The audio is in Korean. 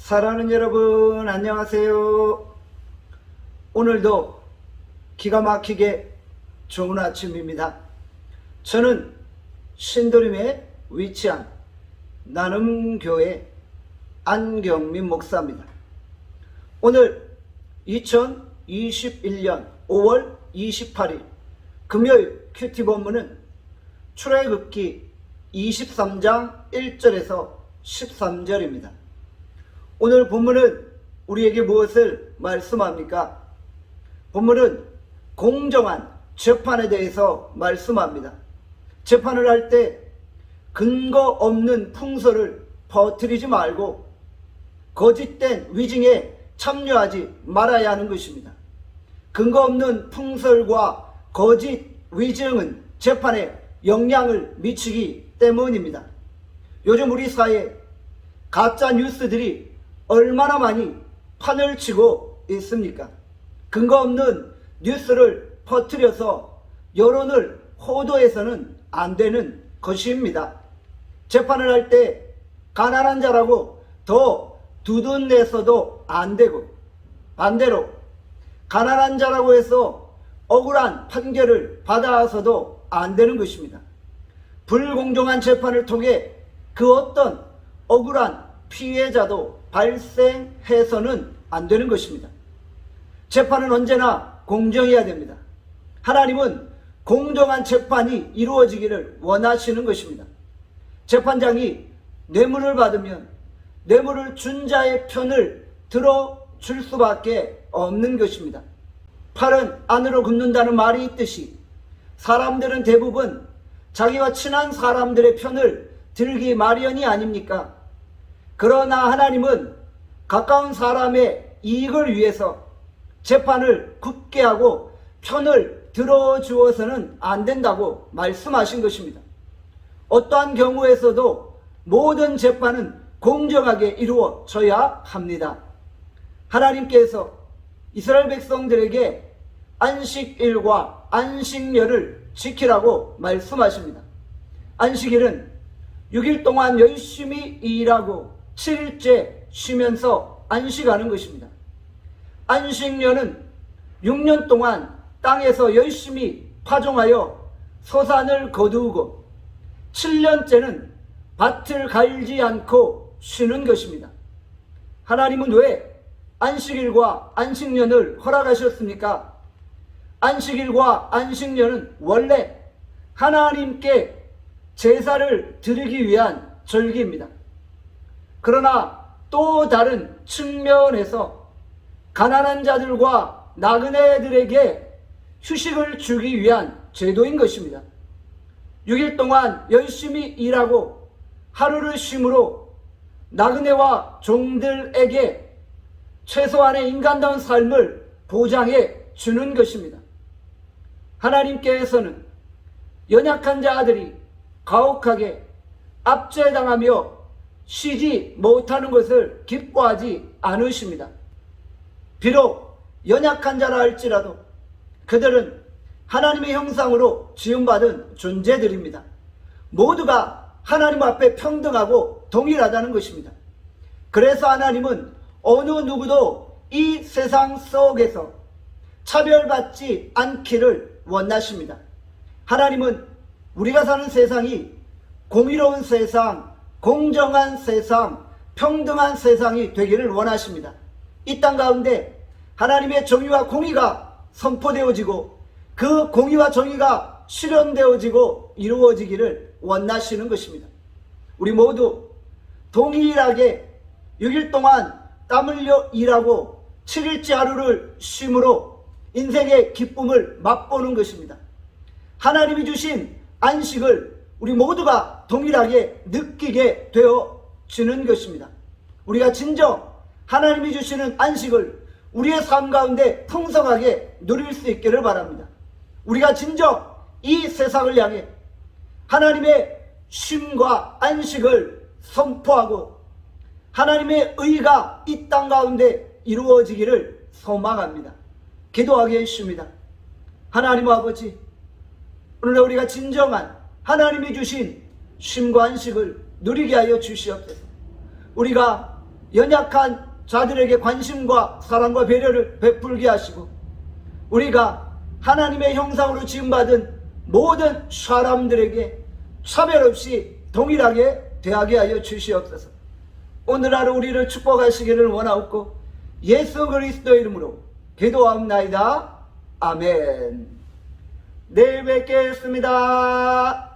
사랑하는 여러분, 안녕하세요. 오늘도 기가 막히게 좋은 아침입니다. 저는 신도림에 위치한 나눔교회 안경민 목사입니다. 오늘 2021년 5월 28일 금요일 큐티 본문은 출애굽기 23장 1절에서 13절입니다. 오늘 본문은 우리에게 무엇을 말씀합니까? 본문은 공정한 재판에 대해서 말씀합니다. 재판을 할 때 근거 없는 풍설을 퍼뜨리지 말고 거짓된 위증에 참여하지 말아야 하는 것입니다. 근거 없는 풍설과 거짓 위증은 재판에 영향을 미치기 때문입니다. 요즘 우리 사회에 가짜 뉴스들이 얼마나 많이 판을 치고 있습니까? 근거 없는 뉴스를 퍼뜨려서 여론을 호도해서는 안 되는 것입니다. 재판을 할 때 가난한 자라고 더 두둔내서도 안 되고, 반대로 가난한 자라고 해서 억울한 판결을 받아서도 안 되는 것입니다. 불공정한 재판을 통해 그 어떤 억울한 피해자도 발생해서는 안 되는 것입니다. 재판은 언제나 공정해야 됩니다. 하나님은 공정한 재판이 이루어지기를 원하시는 것입니다. 재판장이 뇌물을 받으면 뇌물을 준 자의 편을 들어줄 수밖에 없는 것입니다. 팔은 안으로 굽는다는 말이 있듯이 사람들은 대부분 자기와 친한 사람들의 편을 들기 마련이 아닙니까? 그러나 하나님은 가까운 사람의 이익을 위해서 재판을 굳게 하고 편을 들어주어서는 안 된다고 말씀하신 것입니다. 어떠한 경우에서도 모든 재판은 공정하게 이루어져야 합니다. 하나님께서 이스라엘 백성들에게 안식일과 안식년을 지키라고 말씀하십니다. 안식일은 6일 동안 열심히 일하고 7일째 쉬면서 안식하는 것입니다. 안식년은 6년 동안 땅에서 열심히 파종하여 소산을 거두고 7년째는 밭을 갈지 않고 쉬는 것입니다. 하나님은 왜 안식일과 안식년을 허락하셨습니까? 안식일과 안식년은 원래 하나님께 제사를 드리기 위한 절기입니다. 그러나 또 다른 측면에서 가난한 자들과 나그네들에게 휴식을 주기 위한 제도인 것입니다. 6일 동안 열심히 일하고 하루를 쉼으로 나그네와 종들에게 최소한의 인간다운 삶을 보장해 주는 것입니다. 하나님께서는 연약한 자들이 가혹하게 압제당하며 쉬지 못하는 것을 기뻐하지 않으십니다. 비록 연약한 자라 할지라도 그들은 하나님의 형상으로 지음받은 존재들입니다. 모두가 하나님 앞에 평등하고 동일하다는 것입니다. 그래서 하나님은 어느 누구도 이 세상 속에서 차별받지 않기를 원하십니다. 하나님은 우리가 사는 세상이 공의로운 세상, 공정한 세상, 평등한 세상이 되기를 원하십니다. 이 땅 가운데 하나님의 정의와 공의가 선포되어지고 그 공의와 정의가 실현되어지고 이루어지기를 원하시는 것입니다. 우리 모두 동일하게 6일 동안 땀 흘려 일하고 7일째 하루를 쉼으로 인생의 기쁨을 맛보는 것입니다. 하나님이 주신 안식을 우리 모두가 동일하게 느끼게 되어지는 것입니다. 우리가 진정 하나님이 주시는 안식을 우리의 삶 가운데 풍성하게 누릴 수 있기를 바랍니다. 우리가 진정 이 세상을 향해 하나님의 쉼과 안식을 선포하고 하나님의 의가 이 땅 가운데 이루어지기를 소망합니다. 기도하겠습니다. 하나님 아버지, 오늘 우리가 진정한 하나님이 주신 쉼과 안식을 누리게 하여 주시옵소서. 우리가 연약한 자들에게 관심과 사랑과 배려를 베풀게 하시고 우리가 하나님의 형상으로 지음받은 모든 사람들에게 차별 없이 동일하게 대하게 하여 주시옵소서. 오늘 하루 우리를 축복하시기를 원하옵고 예수 그리스도 이름으로 기도하옵나이다. 아멘. 내일 뵙겠습니다.